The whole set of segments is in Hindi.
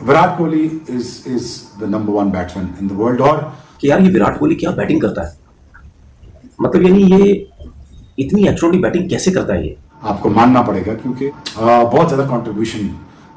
Virat Kohli is the number one batsman in the world. और कि यार ये विराट कोहली क्या बैटिंग करता है, मतलब यानी ये इतनी एक्स्ट्राऑर्डिनरी बैटिंग कैसे करता है ये, आपको मानना पड़ेगा क्योंकि बहुत ज्यादा कंट्रीब्यूशन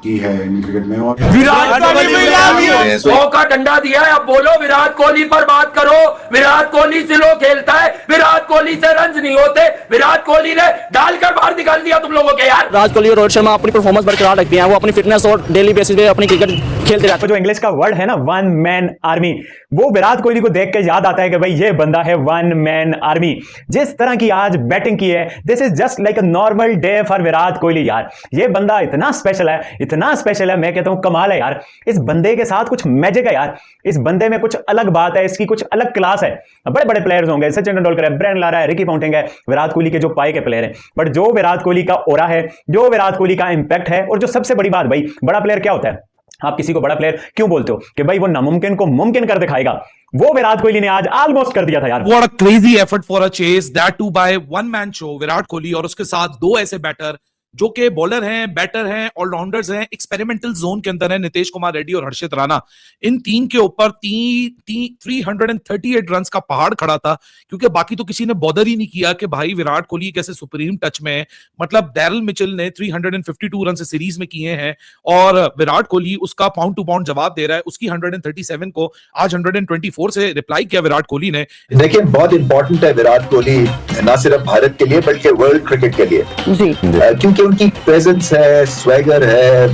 की है इंडियन क्रिकेट में। और विराट कोहली 100 का डंडा दिया है, अब बोलो विराट कोहली पर बात करो। विराट कोहली से लो खेलता है, विराट कोहली से रन्स नहीं होते, विराट कोहली ने डालकर बाहर निकाल दिया तुम लोगों के यार। विराट कोहली और रोहित शर्मा अपनी परफॉर्मेंस बरकरार रखते हैं, वो अपनी फिटनेस और डेली बेसिस पे अपनी क्रिकेट खेलते रहते हैं। जो इंग्लिश का वर्ड है ना वन मैन आर्मी, वो विराट कोहली को देख के याद आता है कि भाई ये बंदा है वन मैन आर्मी। जिस तरह की आज बैटिंग की है, this is just like a normal day for Virat Kohli यार। ये बंदा इतना स्पेशल है, इतना स्पेशल है, मैं कहता हूं कमाल है यार। इस बंदे के साथ कुछ मैजिक है यार, इस बंदे में कुछ अलग बात है, इसकी कुछ अलग क्लास है। बड़े बड़े प्लेयर्स होंगे, सचिन तेंदुलकर है, ब्रेन लारा है, रिकी पॉन्टिंग है, विराट कोहली के जो पाए के प्लेयर हैं, बट जो विराट कोहली का ओरा है, जो विराट कोहली का इंपैक्ट है, और जो सबसे बड़ी बात भाई, बड़ा प्लेयर क्या होता है? आप किसी को बड़ा प्लेयर क्यों बोलते हो? कि भाई वो नामुमकिन को मुमकिन कर दिखाएगा। वो विराट कोहली ने आज ऑलमोस्ट कर दिया था यार। What a crazy effort for a chase, that too by one man show, Virat Kohli और उसके साथ दो ऐसे बैटर जो कि बॉलर हैं, बैटर हैं, ऑलराउंडर्स हैं, एक्सपेरिमेंटल जोन के अंदर है, नितेश कुमार रेड्डी और हर्षित राणा। इन तीन के ऊपर 338 रन का पहाड़ खड़ा था, क्योंकि बाकी तो किसी ने बॉदर ही नहीं किया कि भाई विराट कोहली कैसे सुप्रीम टच में है। मतलब डैरल मिचेल ने 352 रन से सीरीज में किए हैं और विराट कोहली उसका पाउंड टू पाउंड जवाब दे रहा है। उसकी 137 को आज 124 से रिप्लाई किया विराट कोहली ने। देखिए बहुत इंपॉर्टेंट है विराट कोहली ना सिर्फ भारत के लिए बल्कि वर्ल्ड क्रिकेट के लिए जी, क्योंकि उनकी प्रेजेंस है, स्वैगर है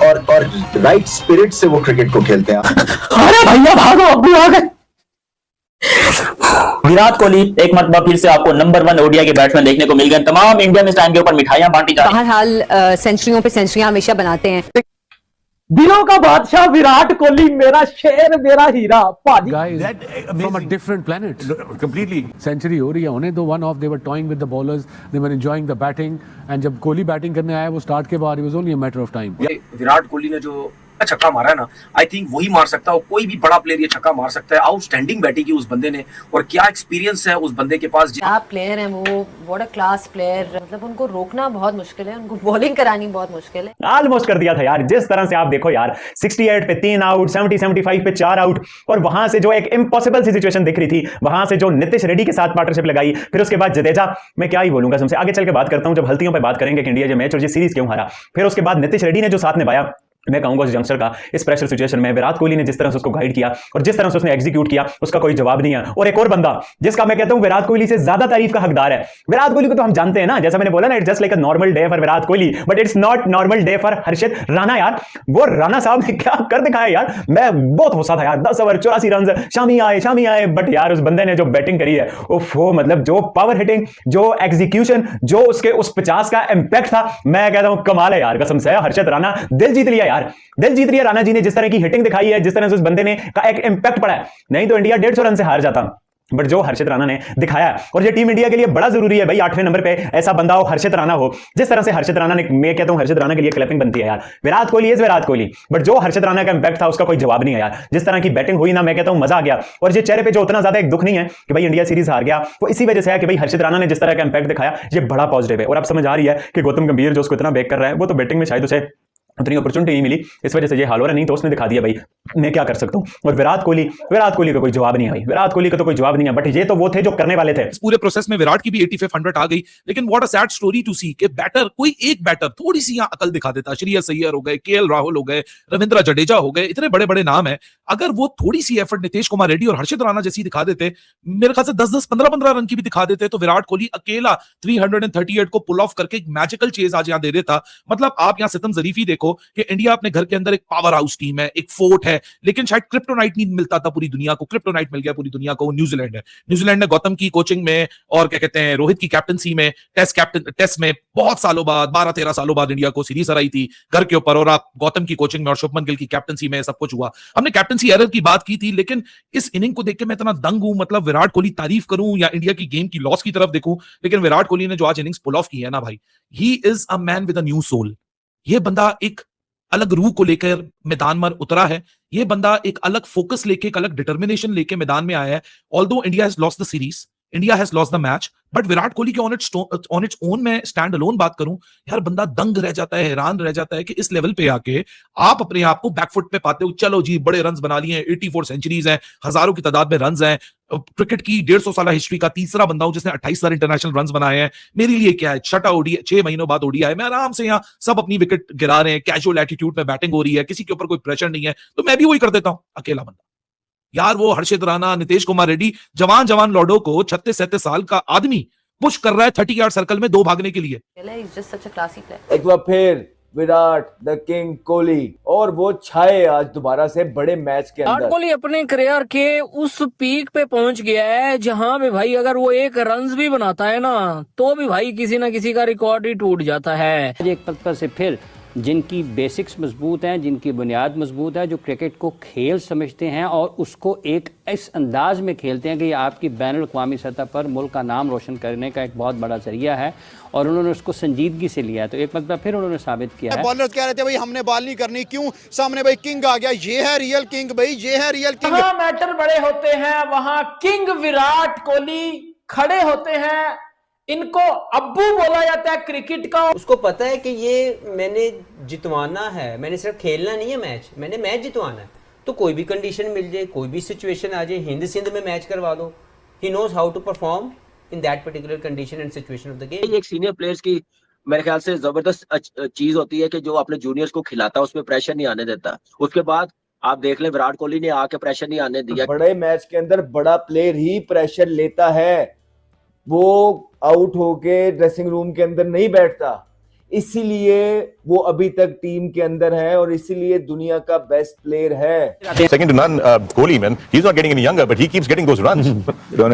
और राइट स्पिरिट से वो क्रिकेट को खेलते हैं। अरे भैया भागो, अभी आ गए। विराट कोहली एक मरतबा फिर से आपको नंबर 1 ओडीआई के बैट्समैन देखने को मिल गए। तमाम इंडियन स्टैंड के ऊपर मिठाइयां बांटी जा रही हैं। बहरहाल सेंचुरियों पे सेंचुरियां हमेशा बनाते हैं। दिलों का बादशाह विराट कोहली, मेरा शेर, मेरा हीरा। From a different planet, completely. Century हो रही है, होने दो, one off. They were toying with the bowlers, they were enjoying the batting, and जब कोहली बैटिंग करने आया, वो स्टार्ट के बाद it was only a matter of time. Virat Kohli ने जो छक्का मारा है ना, आई थिंक वही मार सकता है, कोई भी बड़ा प्लेयर ये छक्का मार सकता है। आउटस्टैंडिंग बैटिंग की उस बंदे ने, और क्या एक्सपीरियंस है उस बंदे के पास। क्या प्लेयर है वो, व्हाट अ क्लास प्लेयर। मतलब उनको रोकना बहुत मुश्किल है, उनको बॉलिंग करानी बहुत मुश्किल है। ऑलमोस्ट कर दिया था यार। जिस तरह से आप देखो यार, 68 पे 3 आउट, 70-75 पे 4 आउट, और वहां से जो एक इम्पॉसिबल सी सिचुएशन दिख रही थी, वहां से जो नीतीश रेड्डी के साथ पार्टनरशिप लगाई, फिर उसके बाद जडेजा। मैं क्या ही बोलूंगा, तुमसे आगे चल के बात करता हूं जब हल्तियों पे बात करेंगे कि इंडिया ये मैच और ये सीरीज क्यों हारा। फिर उसके बाद नीतीश रेड्डी ने जो साथ निभाया, मैं कहूंगा उस यंगस्टर का इस प्रेशर सिचुएशन में विराट कोहली ने जिस तरह से उसको गाइड किया और जिस तरह से उसने एग्जीक्यूट किया, उसका कोई जवाब नहीं है। और एक और बंदा जिसका मैं कहता हूं विराट कोहली से ज्यादा तारीफ का हकदार है। विराट कोहली को तो हम जानते हैं ना, जैसा मैंने बोला ना, it's just like a normal day for Virat Kohli, but it's not normal day for Harshit Rana यार। वो राणा साहब ने क्या कर दिखाया यार, मैं बहुत गुस्सा था यार। 10 ओवर 84 रन, शामी आए, बट यार उस बंदे ने जो बैटिंग करी है, वो मतलब जो पावर हिटिंग, जो एग्जीक्यूशन, जो उसके उस 50 का इंपैक्ट था, मैं कहता हूं कमाल है यार। कसम से हर्षित राणा दिल जीत लिया यार, दिल जीत लिया राणा जी ने। जिस तरह की हिटिंग दिखाई है, जिस तरह से उस बंदे ने का एक इंपैक्ट पड़ा है, नहीं तो इंडिया 150 रन से हार जाता, बट जो हर्षित राणा ने दिखाया, और ये टीम इंडिया के लिए बड़ा जरूरी है भाई। 8वें नंबर पे ऐसा बंदा हो, हर्षित राणा हो। जिस तरह से हर्षित राणा ने, मैं कहता हूं हर्षित राणा के लिए क्लैपिंग बनती है यार। विराट कोहली इज विराट कोहली, बट जो हर्षित राणा का इंपैक्ट था उसका कोई जवाब नहीं है यार। जिस तरह की बैटिंग हुई ना, मैं कहता हूं मजा आ गया। और ये चेहरे पे जो उतना ज्यादा एक दुख नहीं है कि भाई इंडिया सीरीज हार गया, वो इसी वजह से है कि भाई हर्षित राणा ने जिस तरह का इंपैक्ट दिखाया, ये बड़ा पॉजिटिव है। और अब समझ आ रही है कि गौतम गंभीर जो उसको इतना बैक कर रहा है, वो तो बैटिंग में शायद उसे उतनी अपॉर्चुनिटी नहीं मिली, इस वजह से ये हाल हो रहा। नहीं तो उसने दिखा दिया भाई मैं क्या कर सकता हूं। और विराट कोहली का कोई जवाब नहीं है भाई, विराट कोहली का तो कोई जवाब नहीं है, बट ये तो वो थे जो करने वाले थे। इस पूरे प्रोसेस में विराट की भी 85 100 आ गई, लेकिन what a sad story to see कि बैटर, कोई एक बैटर थोड़ी सी यहां अकल दिखा देता। श्रेयस अय्यर हो गए, केएल राहुल हो गए, रविंद्र जडेजा हो गए, इतने बड़े बड़े नाम है। अगर वो थोड़ी सी एफर्ट नितेश कुमार रेड्डी और हर्षित राणा जैसी दिखा देते, मेरे ख्याल से 10-10, 15-15 रन की भी दिखा देते, तो विराट कोहली अकेला 338 को पुल ऑफ करके एक मैजिकल चेज आज यहां दे देता। मतलब आप यहां सितम जरीफी देखो कि इंडिया अपने घर के अंदर एक पावर हाउस टीम है, एक फोर्ट है, लेकिन शायद क्रिप्टोनाइट नहीं मिलता था पूरी दुनिया को। क्रिप्टोनाइट मिल गया पूरी दुनिया को, न्यूजीलैंड है। न्यूजीलैंड ने गौतम की कोचिंग में और क्या कहते हैं रोहित की कैप्टनसी में टेस्ट में बहुत सालों बाद, 12-13 सालों बाद इंडिया को सीरीज हराई थी घर के ऊपर, और आप गौतम की कोचिंग में और शुभमन गिल की कैप्टनसी में सब कुछ हुआ। हमने कैप्टनसी एरर की बात की थी, लेकिन इस इनिंग को देख के मैं इतना दंग हूं। मतलब विराट कोहली तारीफ करूं या इंडिया की गेम की लॉस की तरफ देखूं, लेकिन विराट कोहली ने जो आज इनिंग्स पुल ऑफ की है ना भाई, he is a man with a new soul. ये बंदा एक अलग रूह को लेकर मैदान में उतरा है। ये बंदा एक अलग फोकस लेके, एक अलग डिटर्मिनेशन लेके मैदान में आया है। Although India has lost the series, India has lost the match, but Virat Kohli के ऑन इट्स ओन में स्टैंड अलोन बात करूं, यार बंदा दंग रह जाता है, हैरान रह जाता है कि इस लेवल पे आके आप अपने आप को बैकफुट पे पाते हो। चलो जी, बड़े रन्स बना लिए हैं, 84 सेंचुरीज हैं, हजारों की तादाद में रन्स हैं, क्रिकेट की 150 साल हिस्ट्री का तीसरा बंदा हूं जिसने 28 साल इंटरनेशनल रन्स बनाए हैं। मेरे लिए क्या है, छठा ओडी 6 महीनों बाद ओडीआई है, मैं आराम से यहाँ सब अपनी विकेट गिरा रहे हैं, कैजुअल एटीट्यूड में बैटिंग हो रही है, किसी के ऊपर कोई प्रेशर नहीं है, तो मैं भी वही कर देता हूं, अकेला बंदा। यार वो हर्षित राणा, नितेश कुमार रेड्डी, जवान लॉर्डो को 36-37 साल का आदमी पुश कर रहा है 30 यार्ड सर्कल में 2 भागने के लिए। He's just such a classy player. एक बार फिर विराट द किंग कोहली, और वो छाए आज दोबारा से बड़े मैच के अंदर। विराट कोहली अपने करियर के उस पीक पे पहुंच गया है जहां पे भाई अगर वो एक रन्स भी बनाता है ना तो भी भाई किसी ना किसी का रिकॉर्ड ही टूट जाता है। एक पल से फिर जिनकी बेसिक्स मजबूत हैं, जिनकी बुनियाद मजबूत है, जो क्रिकेट को खेल समझते हैं और उसको एक इस अंदाज में खेलते हैं कि ये आपकी बैनुल-अक़वामी सतह पर मुल्क का नाम रोशन करने का एक बहुत बड़ा जरिया है, और उन्होंने उसको संजीदगी से लिया है, तो एक मतलब फिर उन्होंने साबित किया है। बॉलर्स कह रहे थे भाई हमने बॉल नहीं करनी, क्यों, सामने भाई किंग आ गया, ये है रियल किंग भाई, ये है रियल किंग। जहां मैटर बड़े होते हैं वहां किंग विराट कोहली खड़े होते हैं। इनको अब्बू बोला जाता है क्रिकेट का। उसको पता है कि ये मैंने जितवाना है, मैंने सिर्फ खेलना नहीं है मैच, मैंने मैच जितवाना है, तो कोई भी कंडीशन मिल जाए, कोई भी सिचुएशन आ जाए, हिंद सिंध में मैच करवा दो, he knows how to perform in that particular condition and situation of the game. एक सीनियर प्लेयर्स की मेरे ख्याल से जबरदस्त चीज होती है कि जो अपने जूनियर्स को खिलाता है उसमें प्रेशर नहीं आने देता। उसके बाद आप देख लें, विराट कोहली ने आके प्रेशर नहीं आने दिया। बड़े मैच के अंदर बड़ा प्लेयर ही प्रेशर लेता है, वो आउट होके ड्रेसिंग रूम के अंदर नहीं बैठता, इसीलिए वो अभी तक टीम के अंदर है और इसीलिए दुनिया का बेस्ट प्लेयर है। Second to none, Kohli, man, he's not getting any younger, but he keeps getting those runs. No,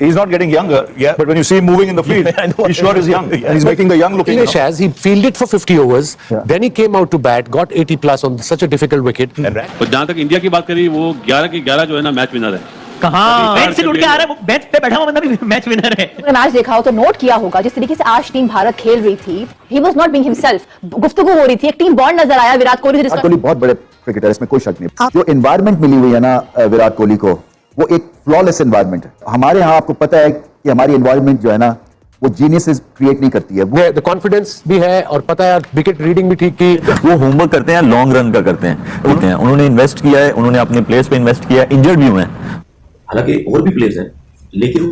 he's not getting younger. Yeah. But when you see him moving in the field, he sure is young. And he's making the young looking. Shaz, he fielded for 50 overs, then he came out to bat, got 80 plus on such a difficult wicket. और जहां तक इंडिया की बात करी, वो 11 के 11 जो है ना मैच विनर है। कहाँ बेंच से उठ के आ रहा है, बेंच पे बैठा हुआ बंदा भी मैच विनर है। अगर मैच देखा हो तो नोट किया होगा जिस तरीके से आज टीम भारत खेल रही थी, he was not being himself, गुफ्तगू हो रही थी, एक टीम बॉन्ड नजर आया विराट कोहली। विराट कोहली बहुत बड़े क्रिकेटर, इसमें कोई शक नहीं। जो एनवायरनमेंट मिली हुई है ना विराट कोहली को, वो एक फ्लॉलेस एनवायरनमेंट है। हमारे यहाँ आपको पता है कि हमारी एनवायरनमेंट जो है ना वो जीनियसेस क्रिएट नहीं करती है, वो कॉन्फिडेंस भी है और पता है विकेट रीडिंग भी ठीक की। वो होमवर्क करते हैं, लॉन्ग रन का करते हैं, उन्होंने इन्वेस्ट किया है, उन्होंने अपने प्लेयर्स पे इन्वेस्ट किया, इंजर्ड भी हुए हैं। हालांकि और भी प्लेयर्स हैं, लेकिन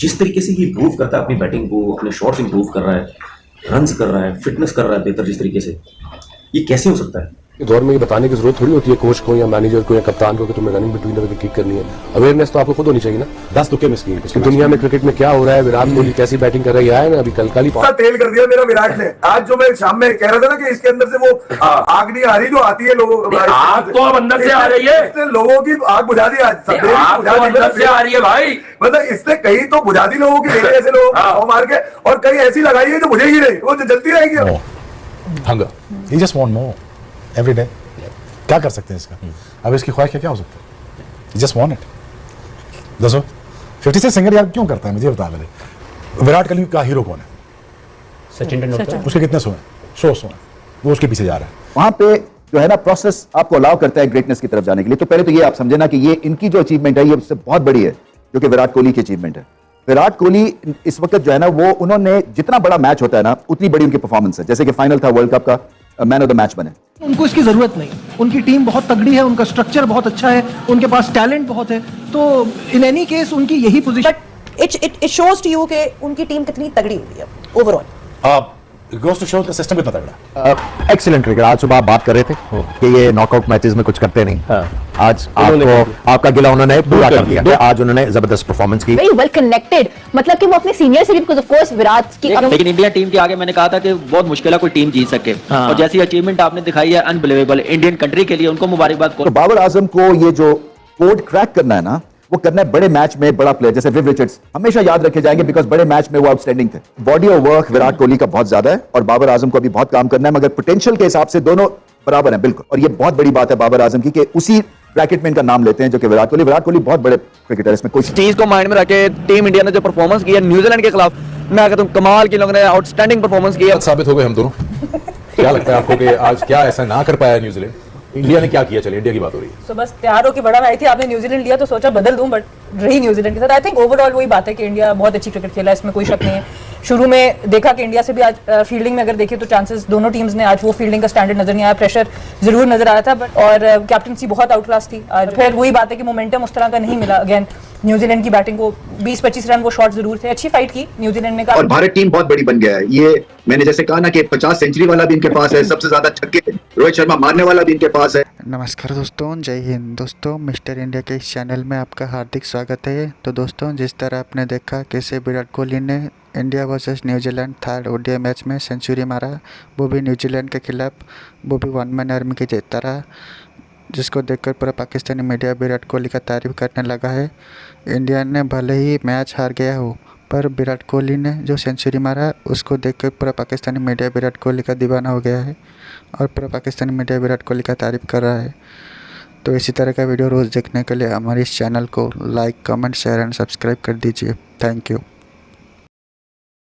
जिस तरीके से ये इंप्रूव करता है अपनी बैटिंग को, अपने शॉट्स इंप्रूव कर रहा है, रन्स कर रहा है, फिटनेस कर रहा है बेहतर, जिस तरीके से, ये कैसे हो सकता है? दौर में ये बताने की जरूरत थोड़ी होती है कोच को या मैनेजर को या कप्तान को कि तुम्हें रनिंग बिटवीन द विकेट ठीक करनी है। अवेयरनेस तो आपको खुद होनी चाहिए ना। 10 तुक्के मिस किए कि दुनिया में क्रिकेट में क्या हो रहा है, विराट कोहली कैसी बैटिंग कर रही है। मैं अभी कल ही तेल कर दिया मेरा विराट ने। आज जो मैं शाम में कह रहा था ना कि इसके अंदर से वो आग नहीं आ रही जो आती है लोगों, आग तो अब अंदर से आ रही है, इसने लोगों की आग बुझा दी। आज अंदर से आ रही है भाई, मतलब इसने कहीं तो बुझा दी लोगों की, ऐसे लोग मार के, और कहीं ऐसी लगाई है जो बुझेगी नहीं, वो जलती रहेगी। Hunger. He just want more every day. क्या कर सकते हैं इसका? अब इसकी ख्वाहिश क्या हो सकता है? He just want it. दसो 56 सिंगर यार क्यों करता है, मुझे बता दे। विराट कोहली का हीरो कौन है? सचिन तेंदुलकर। उसके कितने सो हैं? 100 हैं, वो उसके पीछे जा रहा है। वहां पे जो है ना प्रोसेस आपको अलाउ करता है ग्रेटनेस की तरफ जाने के लिए। तो पहले तो ये आप समझे ना कि ये इनकी जो अचीवमेंट है ये उससे बहुत बड़ी है, जो कि विराट कोहली की अचीवमेंट है। विराट कोहली इस वक्त जो है ना वो उन्होंने जितना बड़ा मैच होता है ना उतनी बड़ी उनकी परफॉर्मेंस है। जैसे कि फाइनल था वर्ल्ड कप का, मैन ऑफ द मैच बने। उनको इसकी जरूरत नहीं, उनकी टीम बहुत तगड़ी है, उनका स्ट्रक्चर बहुत अच्छा है, उनके पास टैलेंट बहुत है, तो इन एनी केस उनकी यही position. It shows to you कि उनकी टीम कितनी तगड़ी हुई है ओवरऑल। गोस टू शो का सिस्टम कितना तगड़ा। Excellent cricket. आज सुबह आप बात कर रहे थे कि ये नॉकआउट मैचेस में कुछ करते नहीं, आज आपको आपका गिला उन्होंने पूरा कर दिया। आज उन्होंने जबरदस्त परफॉर्मेंस की, वेरी वेल कनेक्टेड, मतलब कि वो अपने सीनियर से भी, बिकॉज़ ऑफ कोर्स विराट की। लेकिन इंडिया टीम के आगे मैंने कहा था कि बहुत मुश्किल है कोई टीम जीत सके, और जैसी अचीवमेंट आपने दिखाई है अनबिलीवेबल, इंडियन कंट्री के लिए उनको मुबारकबाद। तो बाबर आजम को ये जो कोड क्रैक करना है ना, वो करना है बड़े मैच में। बड़ा प्लेयर जैसे विव रिचर्ड्स हमेशा याद रखे जाएंगे, बिकॉज बड़े मैच में वो आउटस्टैंडिंग थे। Body of work Virat Kohli का बहुत ज्यादा है और बाबर आजम को अभी बहुत काम करना है, मगर पोटेंशियल के हिसाब से दोनों बराबर हैं बिल्कुल। और ये बहुत बड़ी बात है बाबर आजम की कि उसी ब्रैकेट में इनका नाम लेते हैं जो कि विराट कोहली। विराट कोहली बहुत बड़े क्रिकेटर, इसमें कोई चीज को माइंड में रखे टीम इंडिया ने जो परफॉर्मेंस की है न्यूजीलैंड के खिलाफ, मैं कहता हूं कमाल की लोगों ने आउटस्टैंडिंग परफॉर्मेंस की है। साबित हो गए हम दोनों। क्या लगता है आपको कि आज क्या ऐसा ना कर पाया न्यूजीलैंड? इंडिया ने क्या किया, चलिए इंडिया की बात हो रही है। तो बस तैयार होकर बड़ा आई थी, आपने न्यूजीलैंड लिया तो सोचा बदल दूं, बट रही न्यूजीलैंड के साथ। आई थिंक ओवरऑल वही बात है कि इंडिया बहुत अच्छी क्रिकेट खेला, इसमें कोई शक नहीं है। शुरू में देखा कि इंडिया से भी आज फील्डिंग में अगर देखें तो चांसेस दोनों टीम्स ने आज वो फील्डिंग का स्टैंडर्ड नजर नहीं आया, प्रेशर जरूर नजर आया था, बट और कैप्टनसी बहुत आउट क्लास थी आज। फिर वही बात है कि मोमेंटम उस तरह का नहीं मिला। अगेन न्यूजीलैंड की बैटिंग को 20-25 रन वो शॉट जरूर थे, अच्छी फाइट की न्यूजीलैंड ने। और भारत टीम बहुत बड़ी बन गया है। ये मैंने जैसे कहा ना कि 50 सेंचुरी वाला भी इनके पास है, सबसे ज्यादा छक्के रोहित शर्मा मारने वाला भी इनके पास है। नमस्कार दोस्तों, जय हिंद दोस्तों, मिस्टर इंडिया के इस चैनल में आपका हार्दिक स्वागत है। तो दोस्तों, जिस तरह आपने देखा कैसे विराट कोहली ने India versus New Zealand third ODI match में सेंचुरी मारा, वो भी न्यूजीलैंड के खिलाफ, वो भी वन मैन आर्मी की जीतता रहा, जिसको देखकर पूरा पाकिस्तानी मीडिया विराट कोहली का तारीफ करने लगा है। इंडिया ने भले ही मैच हार गया हो, पर विराट कोहली ने जो सेंचुरी मारा उसको देखकर पूरा पाकिस्तानी मीडिया विराट कोहली का दीवाना हो गया है और पूरा पाकिस्तानी मीडिया विराट कोहली का तारीफ कर रहा है। तो इसी तरह का वीडियो रोज़ देखने के लिए हमारे इस चैनल को like, comment, share and subscribe कर दीजिए। Thank you.